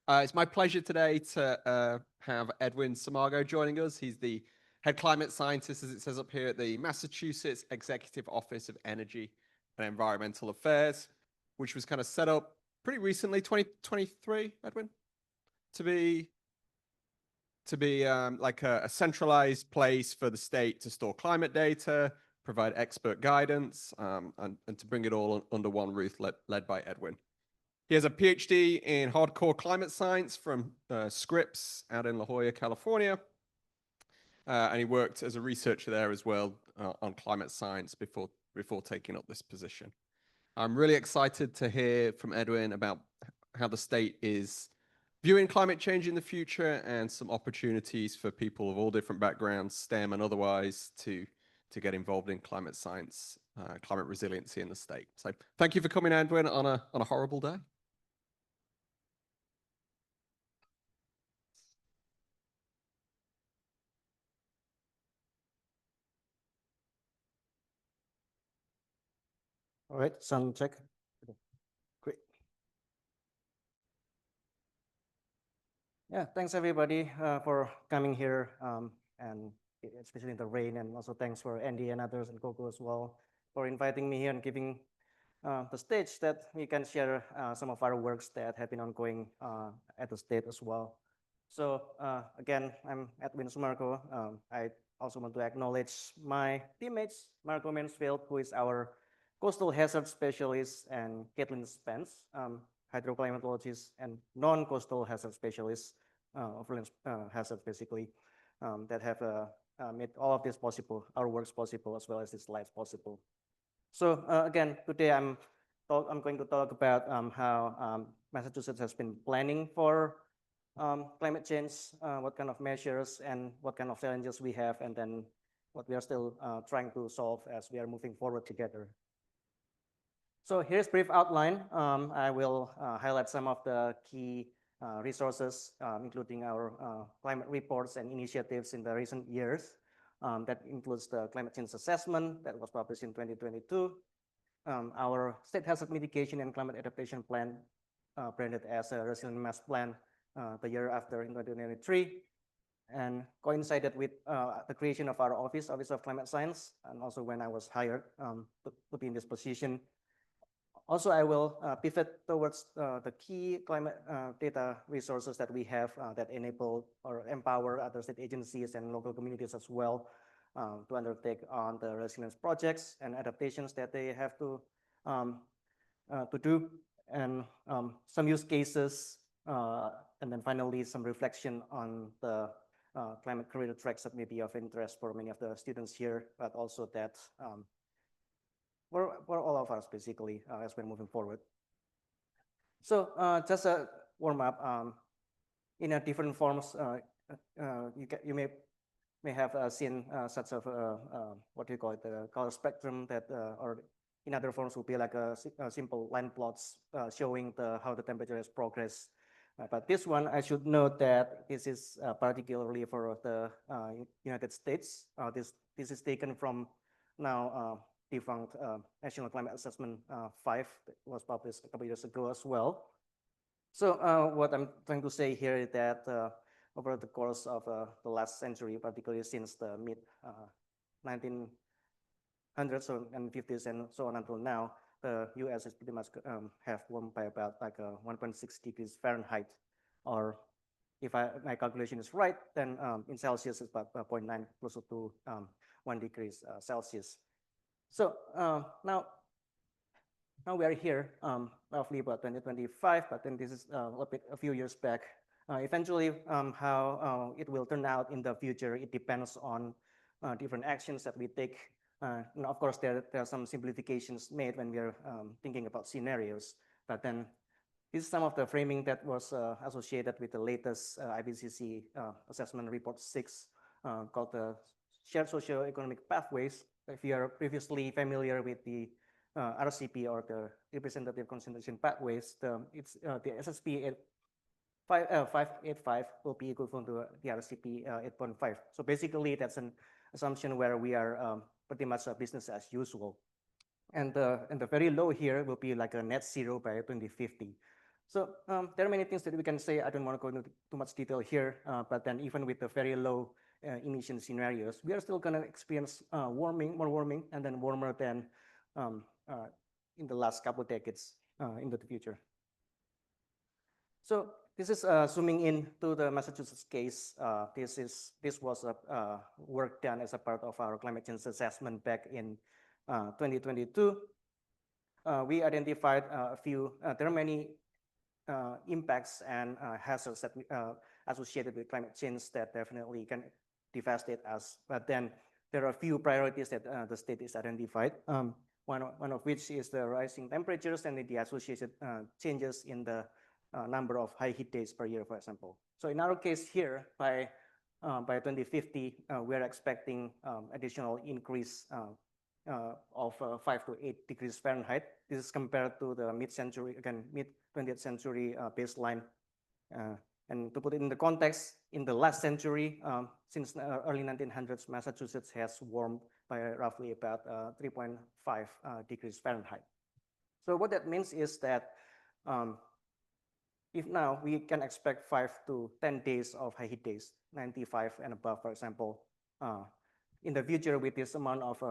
It's my pleasure today to have Edwin Sumargo joining us. He's the head climate scientist, as it says up here, at the Massachusetts Executive Office of Energy and Environmental Affairs, which was kind of set up pretty recently, 2023, Edwin, to be like a centralized place for the state to store climate data, provide expert guidance, and to bring it all under one roof, led by Edwin. He has a PhD in hardcore climate science from Scripps out in La Jolla, California. And he worked as a researcher there as well on climate science before taking up this position. I'm really excited to hear from Edwin about how the state is viewing climate change in the future and some opportunities for people of all different backgrounds, STEM and otherwise, to get involved in climate science, climate resiliency in the state. So thank you for coming, Edwin, on a horrible day. All right, sound check. Great. Yeah, thanks everybody for coming here, and especially in the rain, and also thanks for Andy and others and Coco as well for inviting me here and giving the stage that we can share some of our works that have been ongoing at the state as well. So again, I'm Edwin Sumargo. I also want to acknowledge my teammates, Marco Mansfield, who is our coastal hazard specialist, and Caitlin Spence, hydroclimatologist and non-coastal hazard specialist, overland hazard basically, that have made all of this possible, our works possible, as well as this slides possible. So again, today I'm going to talk about how Massachusetts has been planning for climate change, what kind of measures and what kind of challenges we have, and then what we are still trying to solve as we are moving forward together. So here's a brief outline. I will highlight some of the key resources, including our climate reports and initiatives in the recent years. That includes the climate change assessment that was published in 2022, our state hazard mitigation and climate adaptation plan, branded as a ResilientMass Plan the year after in 2023, and coincided with the creation of our Office of Climate Science, and also when I was hired to be in this position. Also, I will pivot towards the key climate data resources that we have that enable or empower other state agencies and local communities as well to undertake on the resilience projects and adaptations that they have to do, and some use cases, and then finally some reflection on the climate career tracks that may be of interest for many of the students here, but also that for all of us, basically, as we're moving forward. So just a warm up, in a different forms, you may have seen such of what you call it, the color spectrum that, or in other forms would be like a simple line plots showing how the temperature has progressed. But this one, I should note that this is particularly for the United States. This is taken from now defunct National Climate Assessment 5 that was published a couple years ago as well. So what I'm trying to say here is that over the course of the last century, particularly since the mid 1900s and 50s and so on until now, the US is pretty much have warmed by about like 1.6 degrees Fahrenheit, or if my calculation is right, then in Celsius it's about 0.9, closer to 1 degrees Celsius. So now we are here, roughly about 2025, but then this is a few years back. Eventually, how it will turn out in the future, it depends on different actions that we take. And of course, there are some simplifications made when we are thinking about scenarios, but then this is some of the framing that was associated with the latest IPCC assessment report 6 called the Shared Socioeconomic Pathways. If you are previously familiar with the RCP, or the Representative Concentration Pathways, the SSP 585 will be equivalent to the RCP 8.5. So basically, that's an assumption where we are pretty much a business as usual. And the very low here will be like a net zero by 2050. So there are many things that we can say. I don't want to go into too much detail here, but then even with the very low emission scenarios, we are still going to experience more warming, and then warmer than um, in the last couple of decades into the future. So this is zooming in to the Massachusetts case. This was a work done as a part of our climate change assessment back in 2022. We identified a few. There are many impacts and hazards that we, associated with climate change that definitely can devastate us. But then there are a few priorities that the state is identified. One of which is the rising temperatures and the associated changes in the number of high heat days per year, for example. So in our case here, by 2050, we're expecting additional increase of 5 to 8 degrees Fahrenheit. This is compared to the mid-century, again, mid-20th century baseline. And to put it in the context, in the last century, since the early 1900s, Massachusetts has warmed by roughly about 3.5 degrees Fahrenheit. So what that means is that if now we can expect 5 to 10 days of high heat days, 95 and above, for example, in the future with this amount of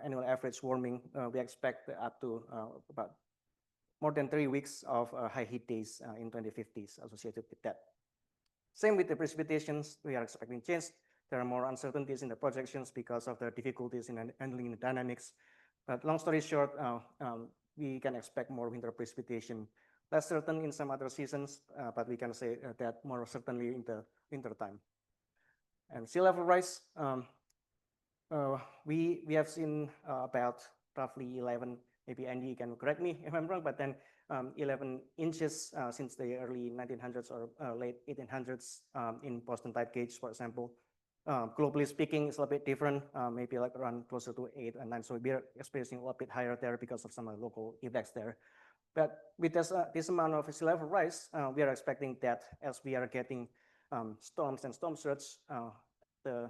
annual average warming, we expect up to about more than 3 weeks of high heat days in 2050s associated with that. Same with the precipitations, we are expecting change. There are more uncertainties in the projections because of the difficulties in handling the dynamics. But long story short, we can expect more winter precipitation. Less certain in some other seasons, but we can say that more certainly in the winter time. And sea level rise, we have seen about roughly 11, maybe Andy can correct me if I'm wrong, but then 11 inches since the early 1900s or late 1800s in Boston tide gauge, for example. Globally speaking, it's a little bit different, maybe like around closer to 8 and 9. So we're experiencing a little bit higher there because of some local effects there. But with this amount of sea level rise, we are expecting that as we are getting storms and storm surge, the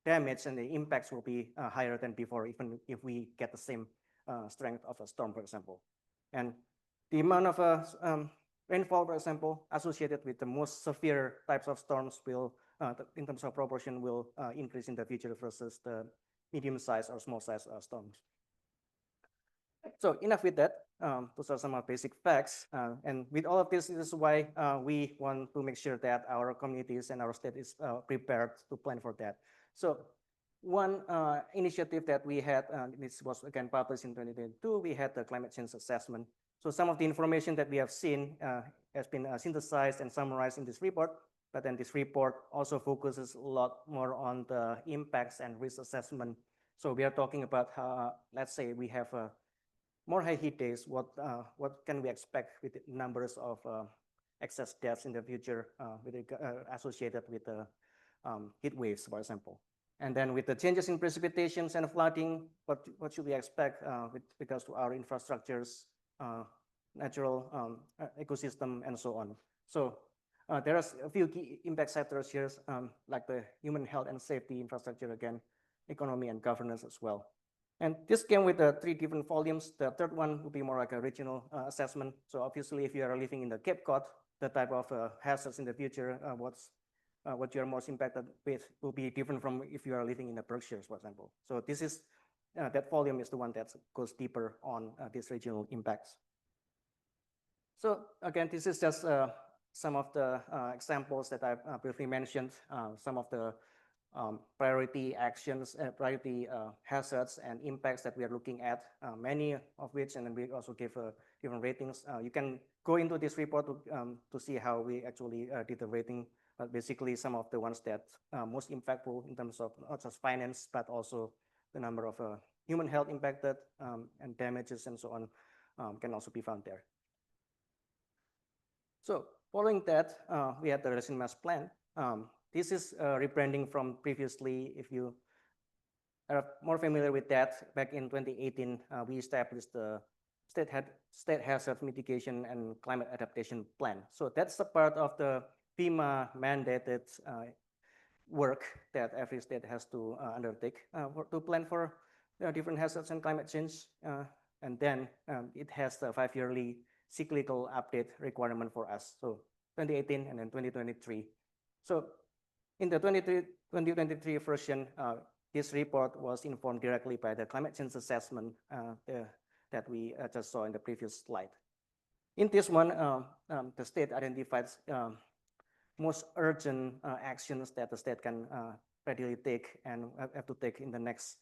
damage and the impacts will be higher than before, even if we get the same strength of a storm, for example. And the amount of rainfall, for example, associated with the most severe types of storms will, in terms of proportion, will increase in the future versus the medium-sized or small-sized storms. So enough with that. Those are some of basic facts. And with all of this is why we want to make sure that our communities and our state is prepared to plan for that. So one initiative that we had, this was again published in 2022, we had the climate change assessment. So some of the information that we have seen has been synthesized and summarized in this report, but then this report also focuses a lot more on the impacts and risk assessment. So we are talking about how, let's say we have more high heat days, what can we expect with the numbers of excess deaths in the future associated with the heat waves, for example. And then with the changes in precipitations and flooding, what should we expect with regards to our infrastructures, natural ecosystem, and so on. So there are a few key impact sectors here, like the human health and safety, infrastructure again, economy and governance as well. And this came with 3 different volumes. The third one will be more like a regional assessment. So obviously, if you are living in the Cape Cod, the type of hazards in the future, what you are most impacted with will be different from if you are living in the Berkshires, for example. So this is, that volume is the one that goes deeper on these regional impacts. So again, this is just some of the examples that I briefly mentioned, some of the priority actions, priority hazards and impacts that we are looking at, many of which, and then we also give different ratings. You can go into this report to see how we actually did the rating, but basically some of the ones that most impactful in terms of not just finance, but also the number of human health impacted and damages and so on can also be found there. So following that, we had the ResilientMass Plan. This is rebranding from previously. If you are more familiar with that, back in 2018, we established the State Hazard Mitigation and Climate Adaptation Plan. So that's a part of the FEMA mandated work that every state has to undertake to plan for different hazards and climate change. And then it has the 5-yearly cyclical update requirement for us. So 2018 and then 2023. So in the 2023 version, this report was informed directly by the climate change assessment that we just saw in the previous slide. In this one, the state identifies most urgent actions that the state can readily take and have to take in the next,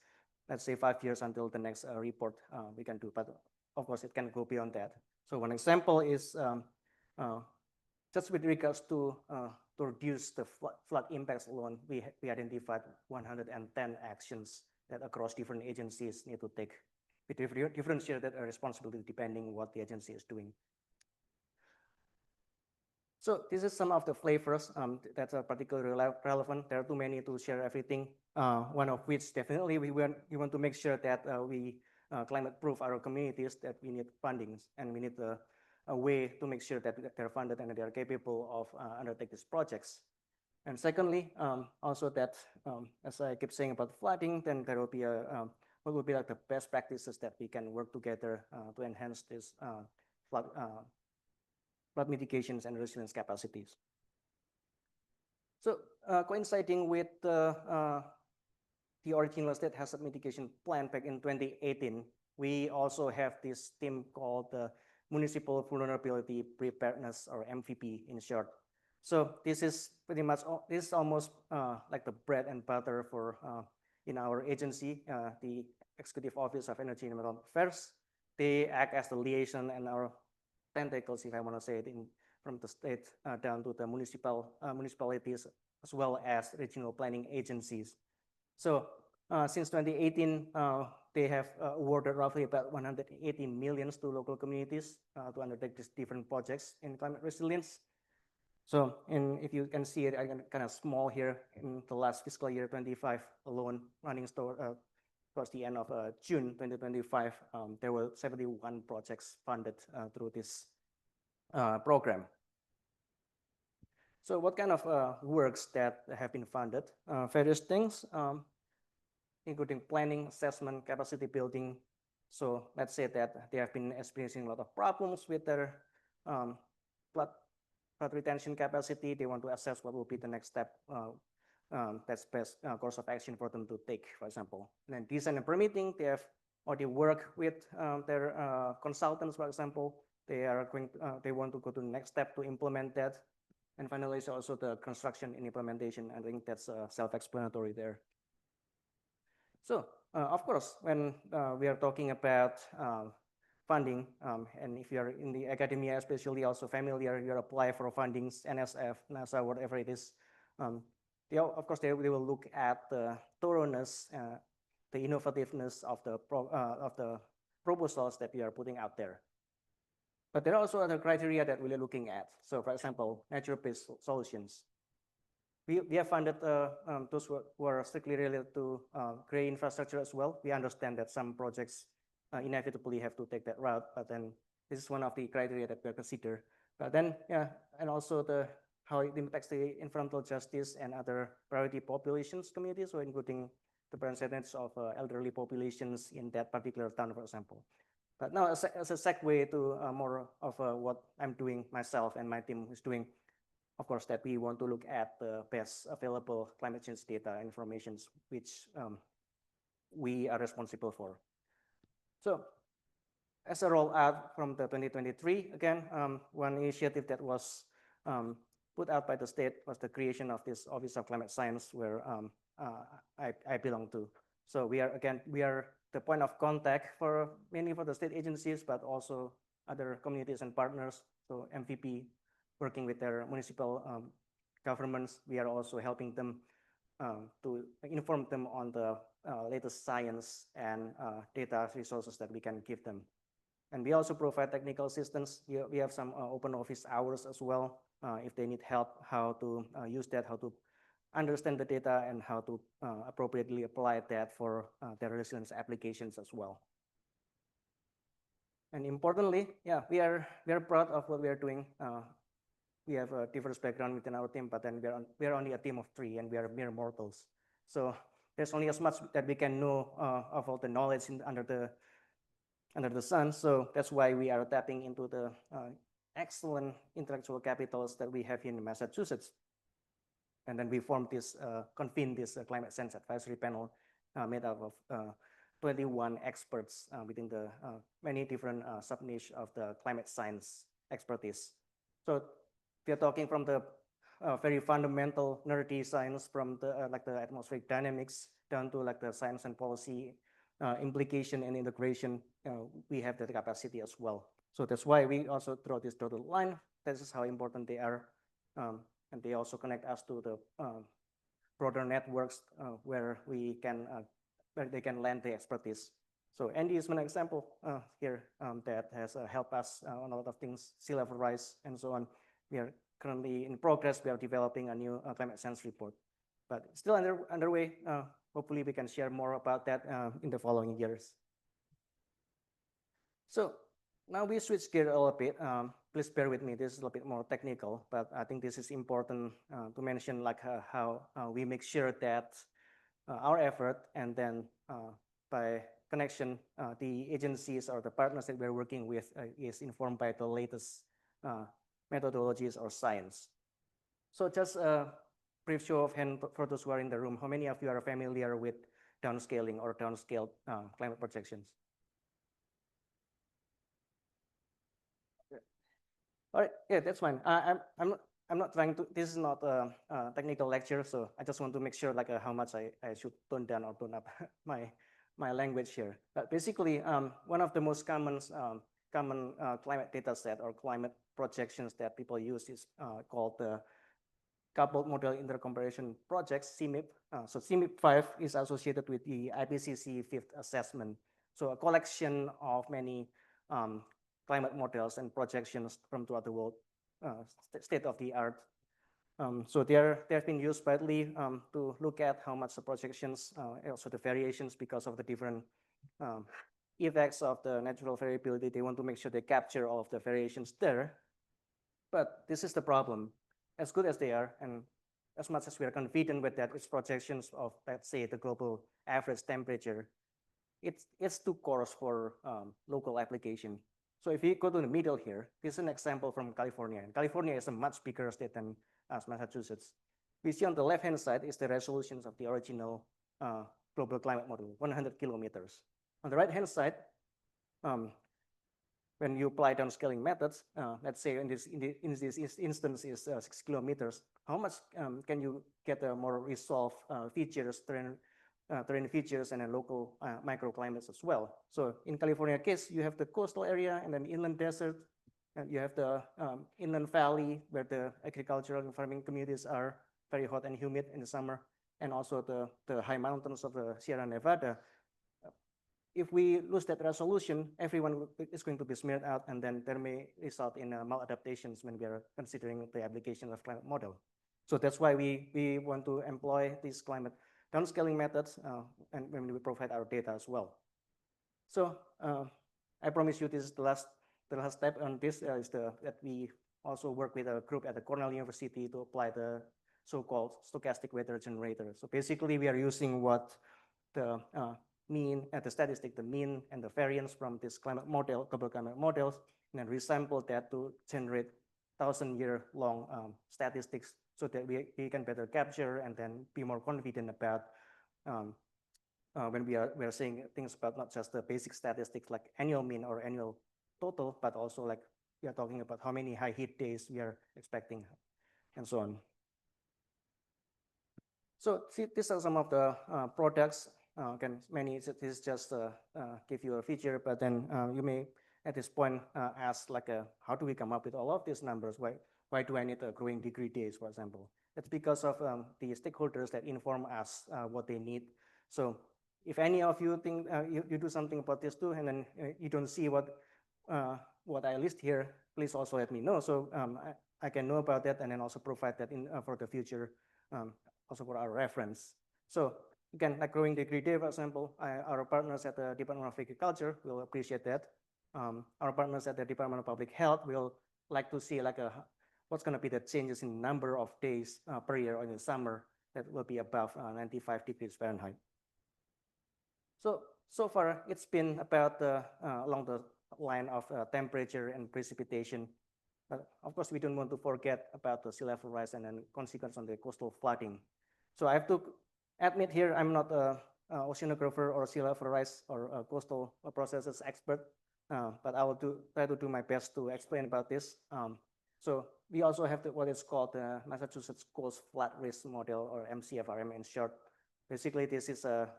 let's say, 5 years until the next report we can do. But of course, it can go beyond that. So one example is just with regards to reduce the flood impacts alone, we identified 110 actions that across different agencies need to take with different shared responsibility depending what the agency is doing. So this is some of the flavors that are particularly relevant. There are too many to share everything. One of which definitely we want to make sure that we climate-proof our communities, that we need fundings and we need a way to make sure that they're funded and they are capable of undertake these projects. And secondly, also that, as I keep saying about flooding, then there will be what would be like the best practices that we can work together to enhance this flood mitigations and resilience capacities. So coinciding with the original state hazard mitigation plan back in 2018, we also have this team called the Municipal Vulnerability Preparedness, or MVP in short. So this is pretty much, this is almost like the bread and butter for in our agency, the Executive Office of Energy and Environmental Affairs. They act as the liaison and our tentacles, if I want to say it, from the state down to the municipalities, as well as regional planning agencies. So since 2018, they have awarded roughly about 180 million to local communities to undertake these different projects in climate resilience. So, and if you can see it, I'm kind of small here in the last fiscal year 25 alone, running towards the end of June 2025, there were 71 projects funded through this program. So what kind of works that have been funded? Various things, including planning, assessment, capacity building. So let's say that they have been experiencing a lot of problems with their flood retention capacity. They want to assess what will be the next step that's best course of action for them to take, for example. And then design and permitting, they have already worked with their consultants, for example. They are going they want to go to the next step to implement that. And finally, it's also the construction and implementation. I think that's self-explanatory there. So, of course, when we are talking about funding, and if you're in the academia, especially also familiar, you apply for fundings, NSF, NASA, whatever it is, of course, they will look at the thoroughness, the innovativeness of the proposals that we are putting out there. But there are also other criteria that we're looking at. So, for example, nature-based solutions. We have funded those who are strictly related to gray infrastructure as well. We understand that some projects inevitably have to take that route, but then this is one of the criteria that we consider. But then, yeah, and also how it impacts the environmental justice and other priority populations communities, so including the percentage of elderly populations in that particular town, for example. But now, as a segue to more of what I'm doing myself and my team is doing, of course, that we want to look at the best available climate change data information, which we are responsible for. So, as a rollout from the 2023, again, one initiative that was put out by the state was the creation of this Office of Climate Science, where I belong to. So we are the point of contact mainly for the state agencies, but also other communities and partners. So MVP, working with their municipal governments, we are also helping them to inform them on the latest science and data resources that we can give them. And we also provide technical assistance. We have some open office hours as well, if they need help, how to use that, how to understand the data, and how to appropriately apply that for their resilience applications as well. And importantly, yeah, we are proud of what we are doing. We have a diverse background within our team, but then we are only a team of 3, and we are mere mortals. So there's only as much that we can know of all the knowledge under the under the sun. So that's why we are tapping into the excellent intellectual capitals that we have here in Massachusetts. And then we formed this, convened this climate science advisory panel made up of 21 experts within the many different sub-niche of the climate science expertise. So we are talking from the very fundamental nerdy science from the like the atmospheric dynamics down to like the science and policy implication and integration. We have the capacity as well. So that's why we also draw this dotted line. This is how important they are. And they also connect us to the broader networks where we can where they can lend the expertise. So Andy is one example here that has helped us on a lot of things, sea level rise and so on. We are currently in progress. We are developing a new climate science report, but still underway. Hopefully we can share more about that in the following years. So now we switch gear a little bit. Please bear with me. This is a little bit more technical, but I think this is important to mention, like how we make sure that our effort and then by connection, the agencies or the partners that we're working with is informed by the latest methodologies or science. So just a brief show of hand for those who are in the room. How many of you are familiar with downscaling or downscaled climate projections? All right, yeah, that's fine. I'm not trying to, this is not a technical lecture, so I just want to make sure like how much I should tone down or tone up my language here. But basically, one of the most common climate data set or climate projections that people use is called the Coupled Model Intercomparison Project, CMIP. So CMIP 5 is associated with the IPCC fifth assessment. So a collection of many climate models and projections from throughout the world, state of the art. So they've been used widely to look at how much the projections, also the variations because of the different effects of the natural variability. They want to make sure they capture all of the variations there. But this is the problem. As good as they are, and as much as we are confident with that, it's projections of, let's say, the global average temperature, it's too coarse for local application. So if you go to the middle here, this is an example from California. And California is a much bigger state than Massachusetts. We see on the left-hand side is the resolutions of the original global climate model, 100 kilometers. On the right-hand side, when you apply downscaling methods, let's say in this instance is 6 kilometers, how much can you get more resolved features, terrain features, and then local microclimates as well? So in California case, you have the coastal area and then inland desert, and you have the inland valley where the agricultural and farming communities are very hot and humid in the summer, and also the high mountains of the Sierra Nevada. If we lose that resolution, everyone is going to be smeared out, and then there may result in maladaptations when we are considering the application of climate model. So that's why we want to employ these climate downscaling methods and when we provide our data as well. So I promise you this is the last step on this is that we also work with a group at the Cornell University to apply the so-called stochastic weather generator. So basically we are using what the mean and the statistic, the mean and the variance from this climate model, global climate models, and then resample that to generate 1,000-year-long statistics so that we can better capture and then be more confident about when we are saying things about not just the basic statistics like annual mean or annual total, but also like we are talking about how many high heat days we are expecting and so on. So see, these are some of the products. Again, this is just give you a feature, but then you may at this point ask like, how do we come up with all of these numbers? Why do I need a growing degree days, for example? It's because of the stakeholders that inform us what they need. So if any of you think you do something about this too, and then you don't see what I list here, please also let me know. So I can know about that and then also provide that in for the future, also for our reference. So again, like growing degree day, for example, our partners at the Department of Agriculture will appreciate that. Our partners at the Department of Public Health will like to see like what's going to be the changes in number of days per year or in the summer that will be above 95 degrees Fahrenheit. So so far it's been about along the line of temperature and precipitation. But of course, we don't want to forget about the sea level rise and then consequence on the coastal flooding. So I have to admit here, I'm not a oceanographer or sea level rise or coastal processes expert, but I will try to do my best to explain about this. So we also have what is called the Massachusetts Coast Flood Risk Model, or MCFRM in short. Basically, this is a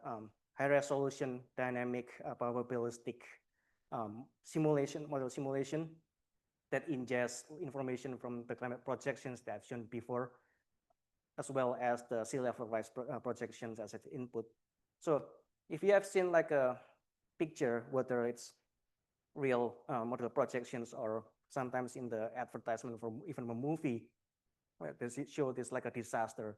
high resolution dynamic probabilistic model simulation that ingests information from the climate projections that I've shown before, as well as the sea level rise projections as its input. So if you have seen like a picture, whether it's real model projections or sometimes in the advertisement for even a movie, right, they show this like a disaster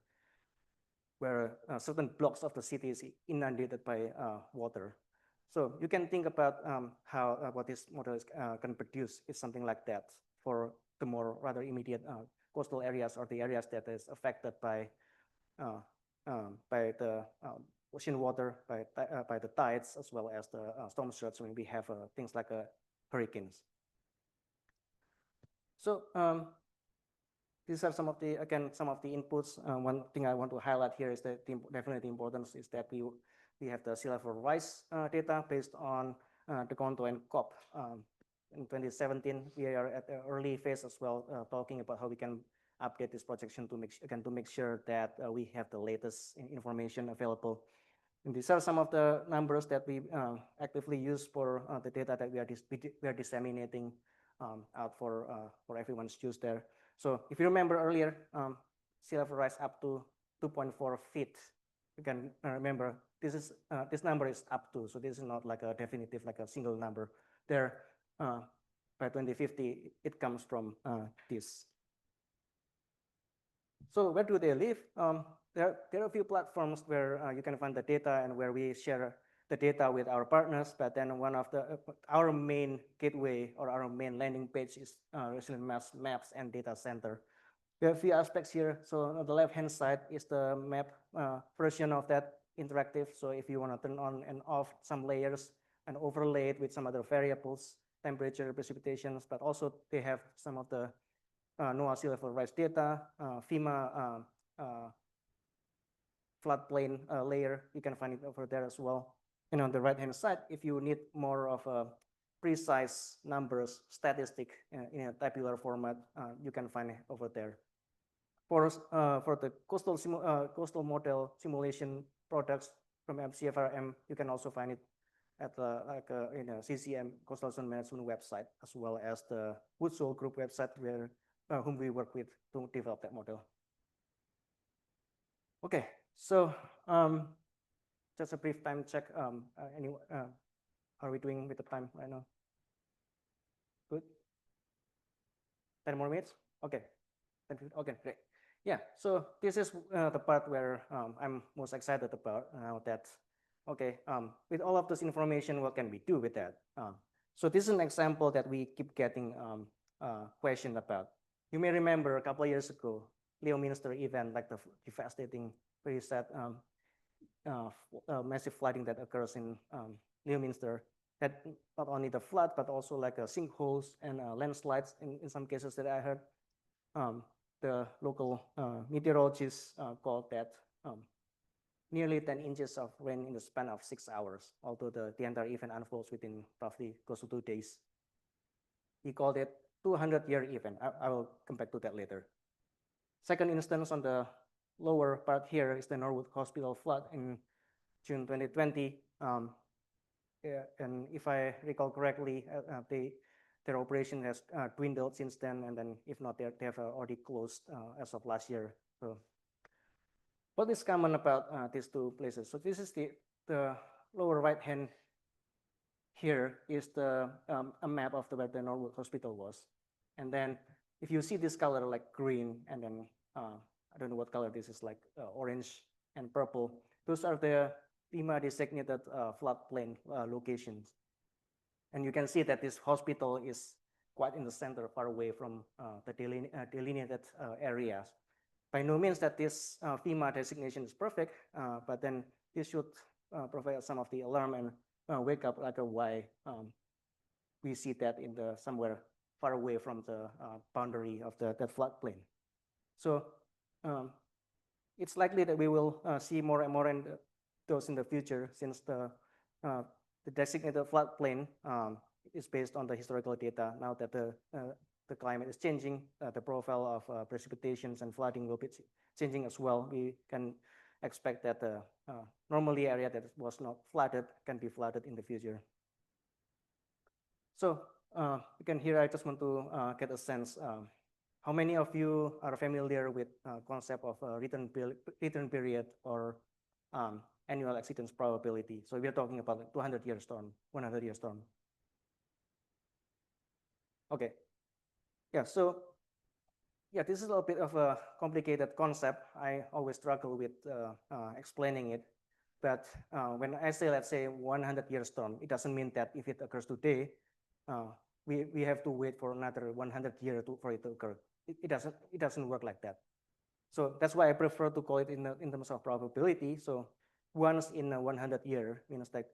where certain blocks of the city is inundated by water. So you can think about how what this model can produce is something like that for the more rather immediate coastal areas or the areas that is affected by the ocean water, by the tides, as well as the storm surge when we have things like hurricanes. So these are some of the inputs. One thing I want to highlight here is that definitely the importance is that we have the sea level rise data based on the Conto and COP. In 2017, we are at the early phase as well, talking about how we can update this projection to make sure that we have the latest information available. And these are some of the numbers that we actively use for the data that we are disseminating out for everyone's use there. So if you remember earlier, sea level rise up to 2.4 feet. You can remember this number is up to, so this is not like a definitive, like a single number. There, by 2050, it comes from this. So where do they live? There are a few platforms where you can find the data and where we share the data with our partners. But then one of our main gateway or our main landing page is ResilientMass Maps and Data Center. We have a few aspects here. So on the left-hand side is the map version of that interactive. So if you want to turn on and off some layers and overlay it with some other variables, temperature, precipitations, but also they have some of the NOAA sea level rise data, FEMA floodplain layer. You can find it over there as well. And on the right-hand side, if you need more of a precise numbers, statistic in a tabular format, you can find it over there. For the coastal model simulation products from MCFRM, you can also find it at the CCM Coastal Zone Management website, as well as the Woodsole Group website, where whom we work with to develop that model. Okay, so just a brief time check. Are we doing with the time right now? Good. 10 more minutes. Okay. Okay, great. Yeah. So this is the part where I'm most excited about now. That okay. With all of this information, what can we do with that? So this is an example that we keep getting questioned about. You may remember a couple of years ago, Leominster event, like the devastating, very sad, massive flooding that occurs in Leominster. That not only the flood, but also like sinkholes and landslides in some cases that I heard. The local meteorologists called that nearly 10 inches of rain in the span of 6 hours, although the entire event unfolds within roughly close to 2 days. He called it 200-year event. I will come back to that later. Second instance on the lower part here is the Norwood Hospital flood in June 2020. And if I recall correctly, their operation has dwindled since then, and then if not, they have already closed as of last year. So what is common about these two places? So this is the lower right hand here is a map of where the Norwood Hospital was. And then if you see this color like green, and then I don't know what color this is, like orange and purple, those are the FEMA designated floodplain locations. And you can see that this hospital is quite in the center, far away from the delineated areas. By no means that this FEMA designation is perfect, but then this should provide some of the alarm and wake up like why we see that in the somewhere far away from the boundary of that floodplain. So it's likely that we will see more and more those in the future, since the designated floodplain is based on the historical data. Now that the climate is changing, the profile of precipitations and flooding will be changing as well. We can expect that the normally area that was not flooded can be flooded in the future. So again, here I just want to get a sense. How many of you are familiar with concept of return period or annual exceedance probability? So we are talking about a 200-year storm, 100-year storm. Okay. Yeah, so yeah, this is a little bit of a complicated concept. I always struggle with explaining it. But when I say, let's say, 100-year storm, it doesn't mean that if it occurs today, we have to wait for another 100 years for it to occur. It doesn't work like that. So that's why I prefer to call it in terms of probability. So once in a 100 year means like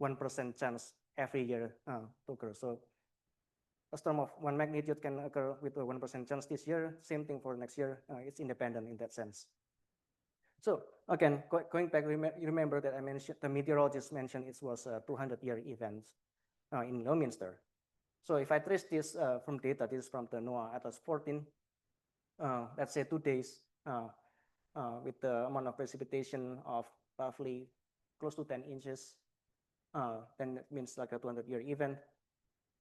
1% chance every year to occur. So a storm of 1 magnitude can occur with a 1% chance this year. Same thing for next year. It's independent in that sense. So again, going back, you remember that I mentioned, the meteorologist mentioned it was a 200-year event in Leominster. So if I trace this from data, this is from the NOAA Atlas 14, let's say 2 days with the amount of precipitation of roughly close to 10 inches, then it means like a 200-year event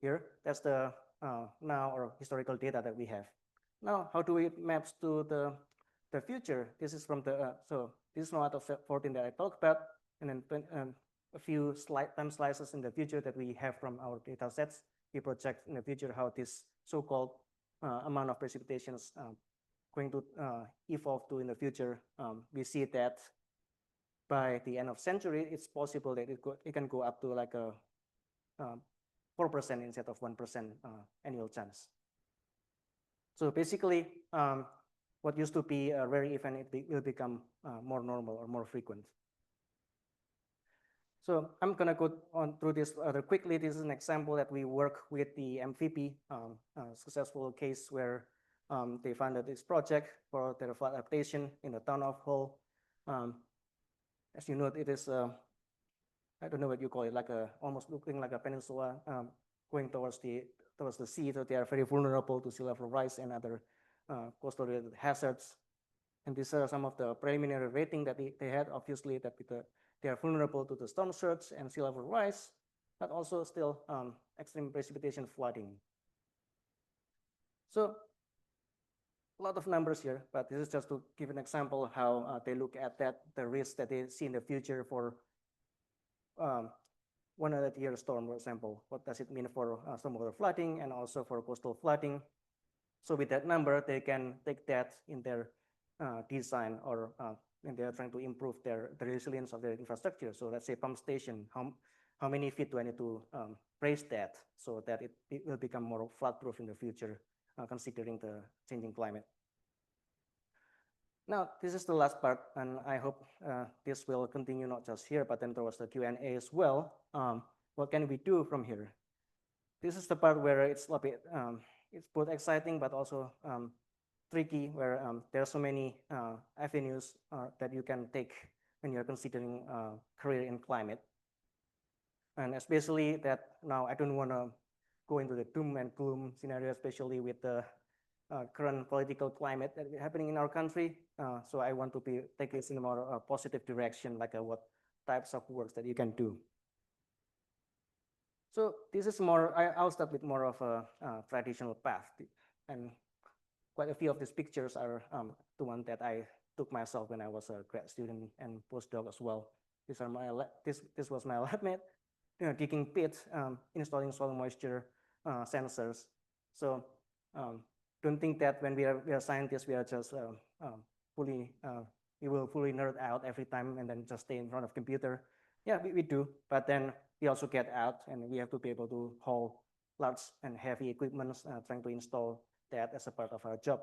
here. That's the now or historical data that we have. Now, how do we map to the future? This is from the, so this is NOAA Atlas 14 that I talked about, and then a few time slices in the future that we have from our data sets. We project in the future how this so-called amount of precipitations going to evolve to in the future. We see that by the end of century, it's possible that it can go up to like a 4% instead of 1% annual chance. So basically, what used to be a rare event, it will become more normal or more frequent. So I'm going to go on through this rather quickly. This is an example that we work with the MVP, successful case where they funded this project for their flood adaptation in the town of Hull. As you know, it is, I don't know what you call it, like almost looking like a peninsula going towards the sea. So they are very vulnerable to sea level rise and other coastal related hazards. And these are some of the preliminary rating that they had, obviously, that they are vulnerable to the storm surge and sea level rise, but also still extreme precipitation flooding. So a lot of numbers here, but this is just to give an example how they look at that, the risk that they see in the future for 100-year storm, for example. What does it mean for stormwater flooding and also for coastal flooding? So with that number, they can take that in their design or when they are trying to improve the resilience of their infrastructure. So let's say pump station, how many feet do I need to raise that so that it will become more flood-proof in the future, considering the changing climate. Now, this is the last part, and I hope this will continue not just here, but then towards the Q&A as well. What can we do from here? This is the part where it's a bit, it's both exciting, but also tricky, where there are so many avenues that you can take when you're considering career in climate. And especially that now I don't want to go into the doom and gloom scenario, especially with the current political climate that is happening in our country. So I want to take this in a more positive direction, like what types of works that you can do. So this is more, I'll start with more of a traditional path. And quite a few of these pictures are the one that I took myself when I was a grad student and postdoc as well. These are my this was my lab mate, digging pits, installing soil moisture sensors. So don't think that when we are scientists, we are just we will fully nerd out every time and then just stay in front of computer. Yeah, we do, but then we also get out and we have to be able to haul large and heavy equipment, trying to install that as a part of our job.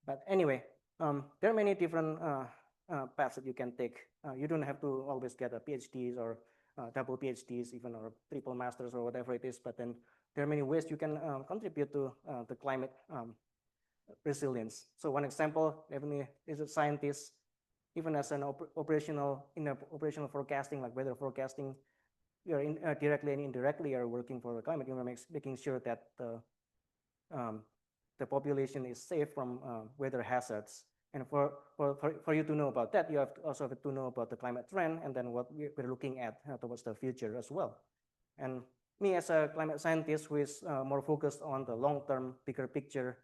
But anyway, there are many different paths that you can take. You don't have to always get a PhD or double PhDs, even or triple masters or whatever it is. But then there are many ways you can contribute to the climate resilience. So one example, Edwin is a scientist, even as an operational forecasting, like weather forecasting, you're directly and indirectly are working for the climate. You're making sure that the population is safe from weather hazards. And for you to know about that, you have to also have to know about the climate trend and then what we're looking at towards the future as well. And me as a climate scientist who is more focused on the long-term, bigger picture,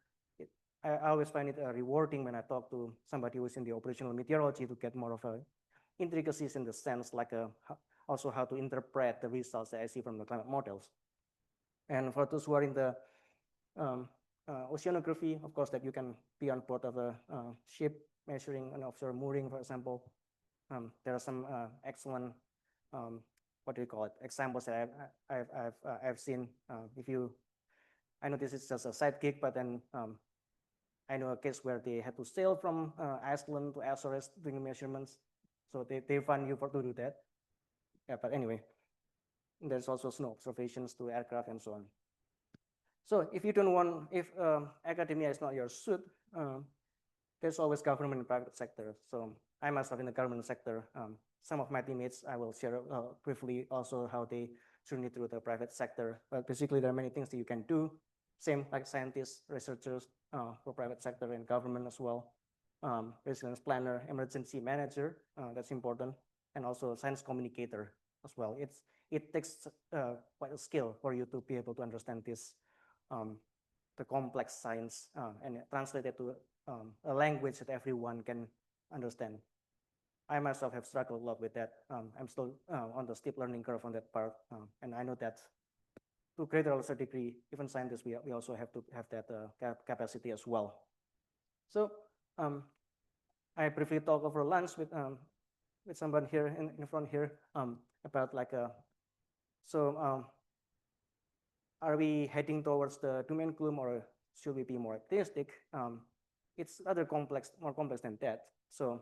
I always find it rewarding when I talk to somebody who's in the operational meteorology to get more of a intricacies in the sense like also how to interpret the results that I see from the climate models. And for those who are in the oceanography, of course, that you can be on board of a ship measuring an offshore mooring, for example. There are some excellent, what do you call it, examples that I've seen. I know this is just a side gig, but then I know a case where they had to sail from Iceland to Azores doing measurements. So they fund you to do that. Yeah, but anyway, there's also snow observations to aircraft and so on. So if you don't want, if academia is not your suit, there's always government and private sector. So I myself in the government sector, some of my teammates, I will share briefly also how they journey through the private sector. But basically there are many things that you can do. Same like scientists, researchers for private sector and government as well. Resilience planner, emergency manager, that's important. And also science communicator as well. It takes quite a skill for you to be able to understand this, the complex science and translate it to a language that everyone can understand. I myself have struggled a lot with that. I'm still on the steep learning curve on that part. And I know that to greater or lesser degree, even scientists, we also have to have that capacity as well. So I briefly talk over lunch with someone here in front here about like are we heading towards the doom and gloom or should we be more optimistic? It's rather complex, more complex than that. So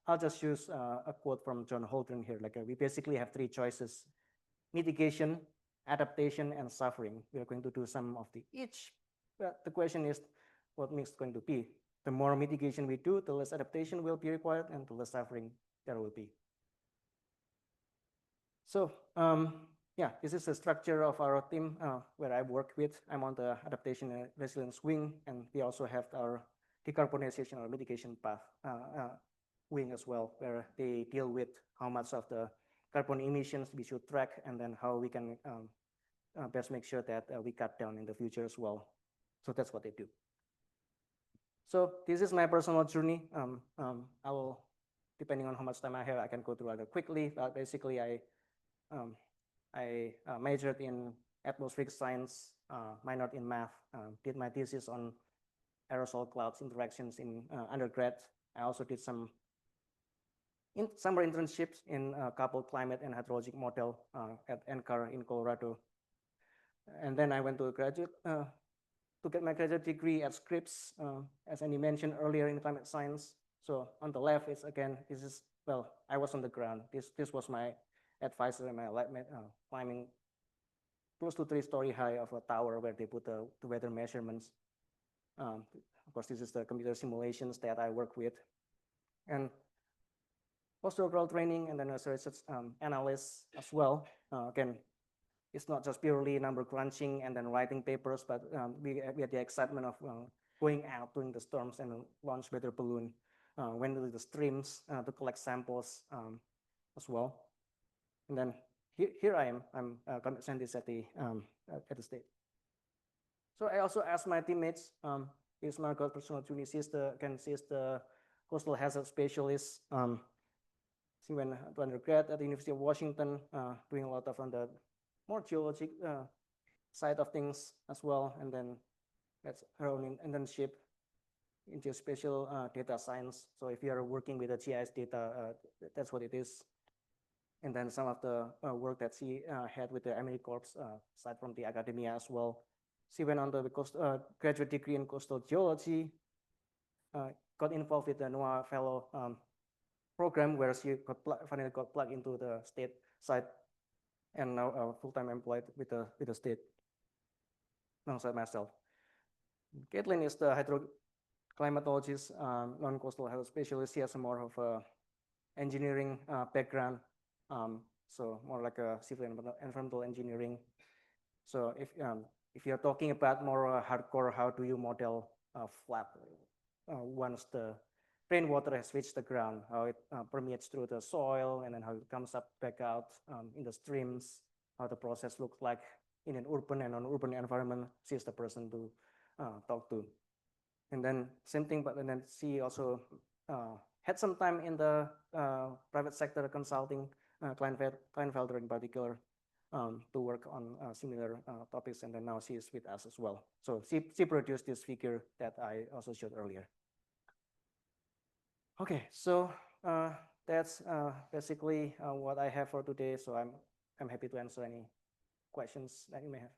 I'll just use a quote from John Holdren here. Like we basically have three choices: mitigation, adaptation, and suffering. We are going to do some of the each. But the question is, what mix is going to be? The more mitigation we do, the less adaptation will be required, and the less suffering there will be. So yeah, this is the structure of our team where I work with. I'm on the adaptation and resilience wing, and we also have our decarbonization or mitigation path wing as well, where they deal with how much of the carbon emissions we should track, and then how we can best make sure that we cut down in the future as well. So that's what they do. So this is my personal journey. I will, depending on how much time I have, I can go through rather quickly. But basically, I majored in atmospheric science, minored in math, did my thesis on aerosol clouds interactions in undergrad. I also did some summer internships in coupled climate and hydrologic model at NCAR in Colorado. And then I went to graduate to get my graduate degree at Scripps, as Andy mentioned earlier in climate science. So on the left is again, this is, well, I was on the ground. This was my advisor and my climbing close to 3-story high of a tower where they put the weather measurements. Of course, this is the computer simulations that I work with. And postdoctoral training and then as a research analyst as well. Again, it's not just purely number crunching and then writing papers, but we had the excitement of going out during the storms and launch weather balloon, went to the streams to collect samples as well. And then here I am. I'm a climate scientist at the state. So I also asked my teammates. Here's Sumargo, personal journey. She's the coastal hazard specialist. She went to undergrad at the University of Washington, doing a lot of on the more geologic side of things as well. And then that's her own internship in geospatial data science. So if you are working with the GIS data, that's what it is. And then some of the work that she had with the AmeriCorps aside from the academia as well. She went on the graduate degree in coastal geology, got involved with the NOAA Fellow program where she finally got plugged into the state side and now full-time employed with the state alongside myself. Caitlin is the hydroclimatologist, non-coastal health specialist. She has more of a engineering background, so more like a civil environmental engineering. So if you're talking about more hardcore, how do you model flood once the rainwater has reached the ground, how it permeates through the soil, and then how it comes up back out in the streams, how the process looks like in an urban and non-urban environment. She's the person to talk to. And then same thing, but then she also had some time in the private sector consulting, Kleinfelder in particular, to work on similar topics, and then now she is with us as well. So she produced this figure that I also showed earlier. Okay, so that's basically what I have for today. So I'm happy to answer any questions that you may have.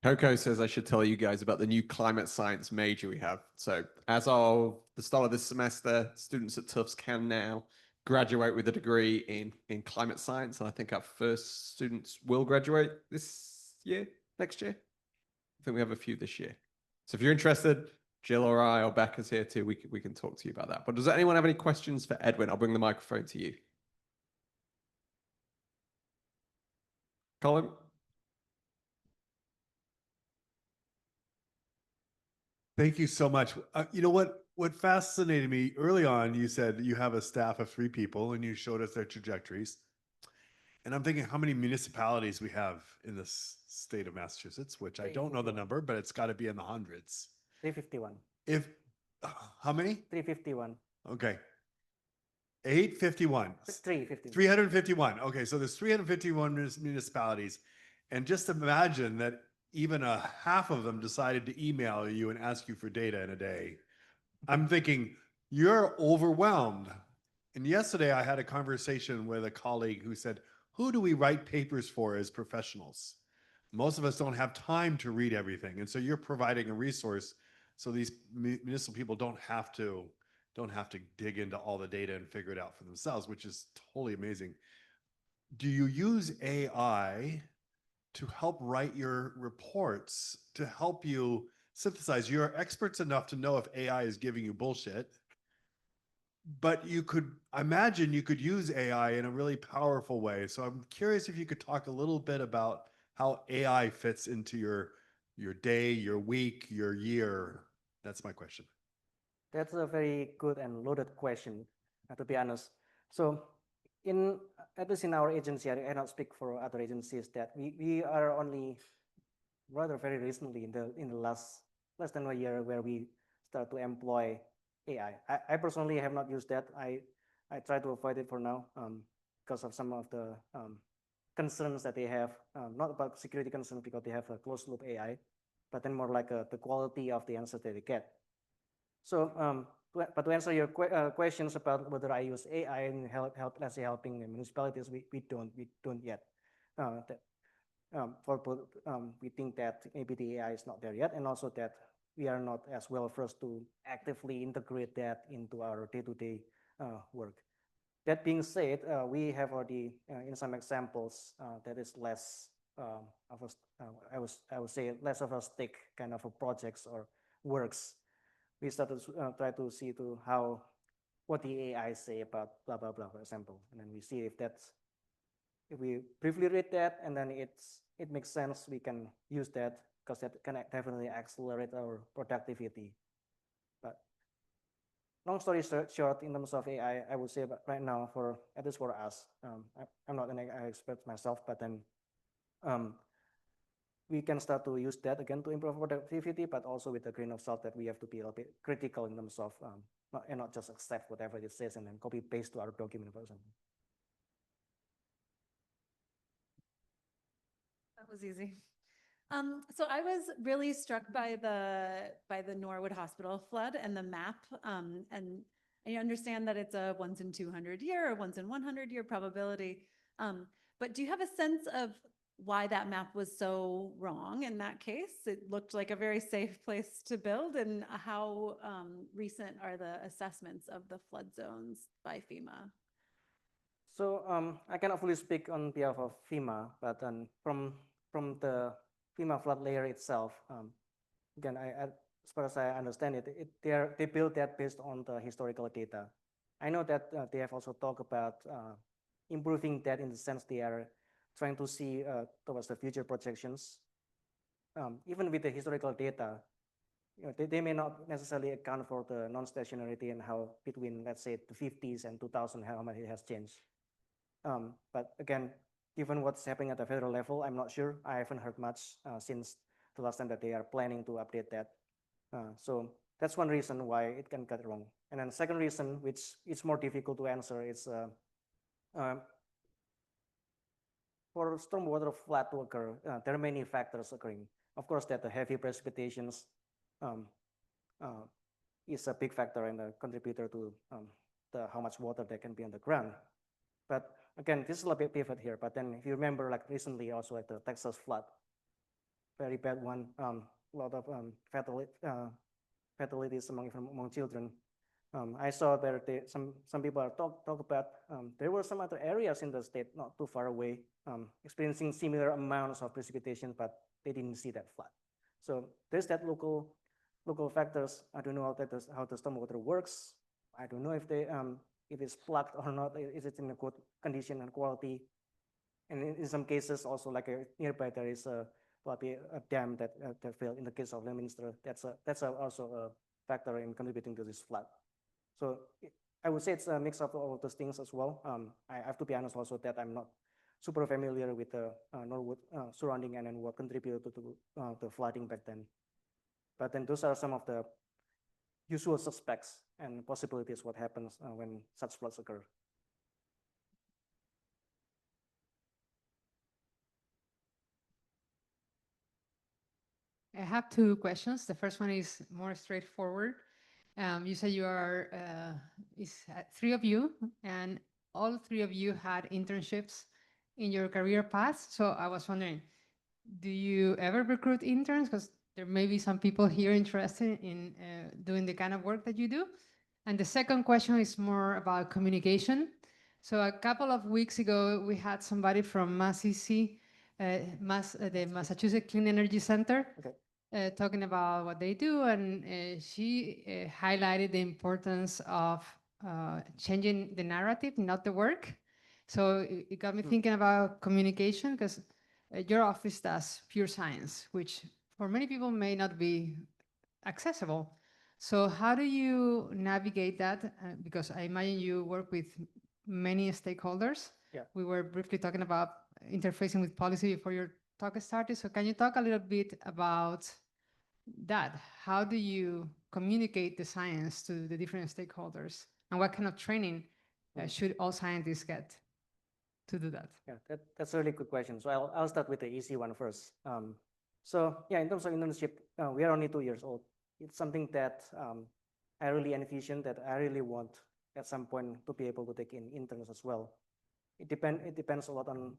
Coco says I should tell you guys about the new climate science major we have. So as of the start of this semester, students at Tufts can now graduate with a degree in climate science. And I think our first students will graduate this year, next year. I think we have a few this year. So if you're interested, Jill or I or Becca's here too, we can talk to you about that. But does anyone have any questions for Edwin? I'll bring the microphone to you. Colin? Thank you so much. You know what fascinated me early on, you said you have a staff of 3 people and you showed us their trajectories. And I'm thinking how many municipalities we have in this state of Massachusetts, which I don't know the number, but it's got to be in the hundreds. 351. How many? 351. Okay. 851. 351. 351. Okay, so there's 351 municipalities. And just imagine that even a half of them decided to email you and ask you for data in a day. I'm thinking you're overwhelmed. And yesterday I had a conversation with a colleague who said, who do we write papers for as professionals? Most of us don't have time to read everything. And so you're providing a resource so these municipal people don't have to dig into all the data and figure it out for themselves, which is totally amazing. Do you use AI to help write your reports, to help you synthesize? You're experts enough to know if AI is giving you bullshit, but I imagine you could use AI in a really powerful way. So I'm curious if you could talk a little bit about how AI fits into your day, your week, your year. That's my question. That's a very good and loaded question, to be honest. So at least in our agency, I cannot speak for other agencies, that we are only rather very recently in the less than a year where we start to employ AI. I personally have not used that. I try to avoid it for now because of some of the concerns that they have, not about security concerns because they have a closed loop AI, but then more like the quality of the answers that they get. So, but to answer your questions about whether I use AI and let's say helping the municipalities, we don't yet. We think that maybe the AI is not there yet, and also that we are not as well versed to actively integrate that into our day-to-day work. That being said, we have already in some examples that is less of a, I would say less of a stick kind of a projects or works. We started to try to see what the AI say about blah blah blah, for example, and then we see if we briefly read that and then it makes sense, we can use that because that can definitely accelerate our productivity. But long story short, in terms of AI, I would say right now, at least for us, I'm not an AI expert myself, but then we can start to use that again to improve productivity, but also with a grain of salt that we have to be a little bit critical in terms of not just accept whatever it says and then copy paste to our document, for example. That was easy. So I was really struck by the Norwood Hospital flood and the map, and I understand that it's a once in 200 year or once in 100 year probability. But do you have a sense of why that map was so wrong in that case. It looked like a very safe place to build, and how recent are the assessments of the flood zones by FEMA? So I cannot fully speak on behalf of FEMA, but from the FEMA flood layer itself, again, as far as I understand it, they built that based on the historical data. I know that they have also talked about improving that in the sense they are trying to see towards the future projections. Even with the historical data, they may not necessarily account for the non-stationarity and how between, let's say, the 50s and 2000, how much it has changed. But again, given what's happening at the federal level, I'm not sure. I haven't heard much since the last time that they are planning to update that. So that's one reason why it can get wrong. And then the second reason, which is more difficult to answer, is for stormwater flood to occur, there are many factors occurring. Of course, that the heavy precipitations is a big factor and a contributor to how much water there can be on the ground. But again, this is a bit pivot here. But then if you remember, like recently also at the Texas flood, very bad one, a lot of fatalities among children. I saw there some people are talk about there were some other areas in the state not too far away experiencing similar amounts of precipitation, but they didn't see that flood. So there's that local factors. I don't know how the stormwater works. I don't know if it's plugged or not. Is it in a good condition and quality? And in some cases, also like nearby there is probably a dam that failed. In the case of Leominster, that's also a factor in contributing to this flood. So I would say it's a mix of all of those things as well. I have to be honest also that I'm not super familiar with the Norwood surrounding and what contributed to the flooding back then. But then those are some of the usual suspects and possibilities what happens when such floods occur. I have two questions. The first one is more straightforward. You said you are three of you, and all three of you had internships in your career path. So I was wondering, do you ever recruit interns? Because there may be some people here interested in doing the kind of work that you do. And the second question is more about communication. So a couple of weeks ago, we had somebody from the Massachusetts Clean Energy Center, talking about what they do, and she highlighted the importance of changing the narrative, not the work. So it got me thinking about communication, because your office does pure science, which for many people may not be accessible. So how do you navigate that? Because I imagine you work with many stakeholders. Yeah. We were briefly talking about interfacing with policy before your talk started. So can you talk a little bit about that? How do you communicate the science to the different stakeholders? And what kind of training should all scientists get to do that? Yeah, that's a really good question. So I'll start with the easy one first. So yeah, in terms of internship, we are only 2 years old. It's something that I really envision, that I really want at some point to be able to take in interns as well. It depends a lot on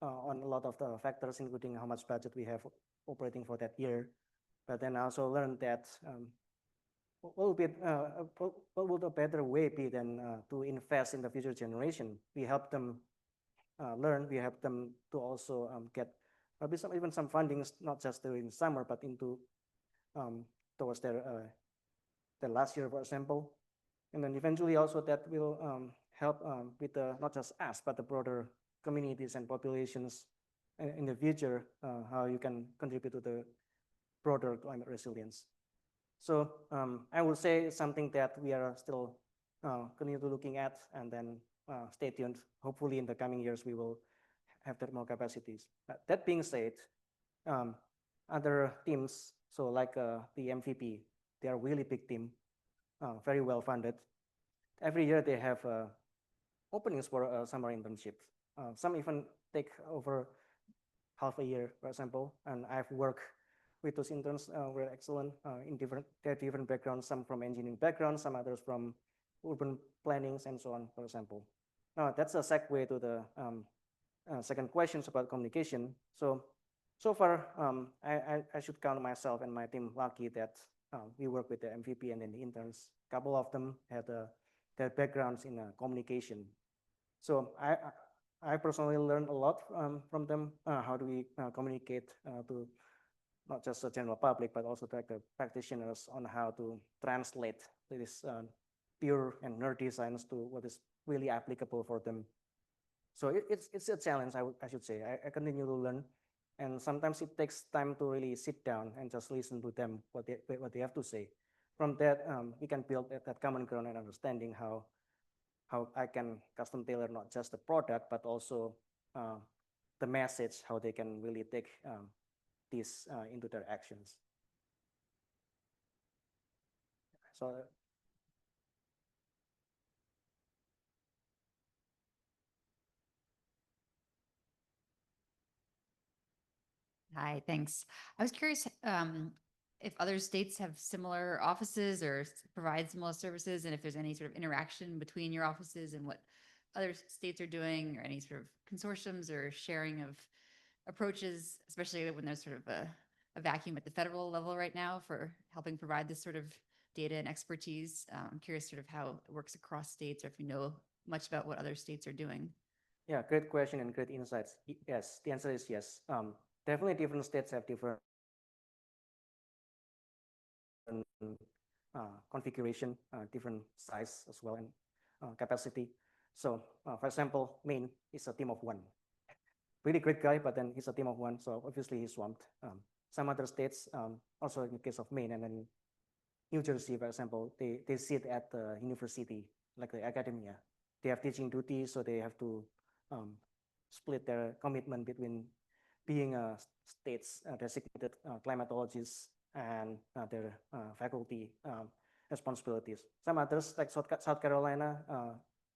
a lot of the factors, including how much budget we have operating for that year. But then I also learned that what would a better way be than to invest in the future generation? We help them learn. We help them to also get maybe even some fundings, not just during summer, but into towards their last year, for example. And then eventually also that will help with not just us, but the broader communities and populations in the future, how you can contribute to the broader climate resilience. So I would say it's something that we are still continue to looking at, and then stay tuned. Hopefully in the coming years, we will have that more capacities. That being said, other teams, so like the MVP, they are really big team, very well funded. Every year they have openings for summer internships. Some even take over half a year, for example. And I've worked with those interns, were excellent in different backgrounds, some from engineering backgrounds, some others from urban plannings and so on, for example. That's a segue to the second questions about communication. So far, I should count myself and my team lucky that we work with the MVP and then the interns. A couple of them had their backgrounds in communication. So I personally learned a lot from them. How do we communicate to not just the general public, but also to like the practitioners on how to translate this pure and nerdy science to what is really applicable for them. So it's a challenge, I should say. I continue to learn, and sometimes it takes time to really sit down and just listen to them, what they have to say. From that, we can build that common ground and understanding how I can custom tailor not just the product, but also the message, how they can really take this into their actions. So Hi, thanks. I was curious if other states have similar offices or provide similar services, and if there's any sort of interaction between your offices and what other states are doing, or any sort of consortiums or sharing of approaches, especially when there's sort of a vacuum at the federal level right now for helping provide this sort of data and expertise. I'm curious sort of how it works across states, or if you know much about what other states are doing. yeah, great question and great insights. Yes, the answer is yes. Definitely different states have different configuration, different size as well, and capacity. So for example, Maine is a team of one. Really great guy, but then he's a team of one, so obviously he's swamped. Some other states, also in the case of Maine and then New Jersey, for example, they sit at the university, like the academia. They have teaching duties, so they have to split their commitment between being a state's designated climatologists and their faculty responsibilities. Some others, like South Carolina,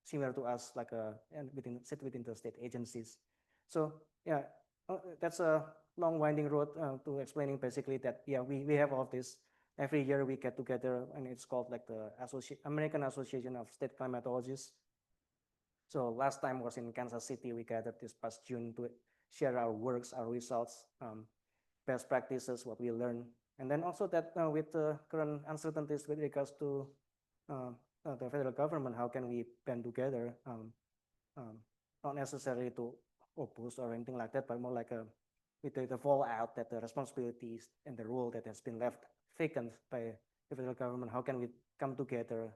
similar to us, like sit within the state agencies. So yeah, that's a long winding road to explaining basically that, yeah, we have all of this. Every year we get together, and it's called like the American Association of State Climatologists. So last time was in Kansas City. We gathered this past June to share our works, our results, best practices, what we learned. And then also that with the current uncertainties with regards to the federal government, how can we band together, not necessarily to oppose or anything like that, but more like with the fallout that the responsibilities and the role that has been left vacant by the federal government, how can we come together,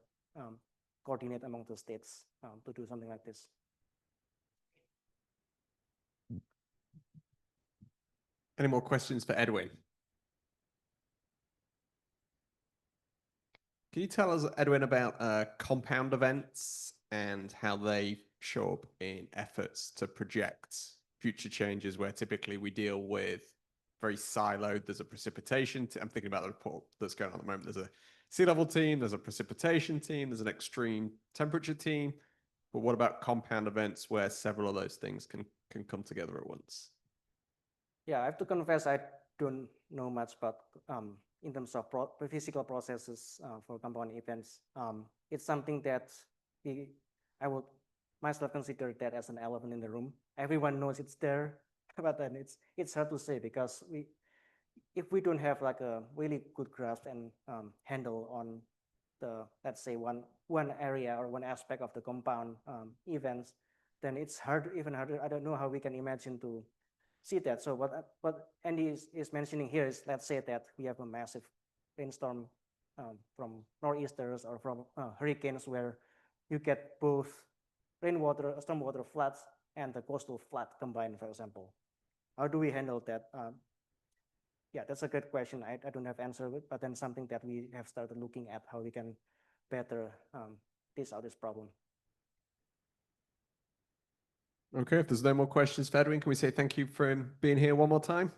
coordinate among the states to do something like this? Any more questions for Edwin? Can you tell us, Edwin, about compound events and how they show up in efforts to project future changes, where typically we deal with very siloed? There's a precipitation. I'm thinking about the report that's going on at the moment. There's a sea level team, there's a precipitation team, there's an extreme temperature team. But what about compound events where several of those things can come together at once? Yeah, I have to confess, I don't know much about in terms of physical processes for compound events. It's something that I would myself consider that as an elephant in the room. Everyone knows it's there, but then it's hard to say, because if we don't have like a really good grasp and handle on the, let's say, one area or one aspect of the compound events, then it's even harder. I don't know how we can imagine to see that. So what Andy is mentioning here is, let's say that we have a massive rainstorm from nor'easters or from hurricanes, where you get both rainwater, stormwater floods, and the coastal flood combined, for example. How do we handle that? Yeah, that's a good question. I don't have answer with, but then something that we have started looking at, how we can better tease out this problem. Okay, if there's no more questions for Edwin, can we say thank you for being here one more time?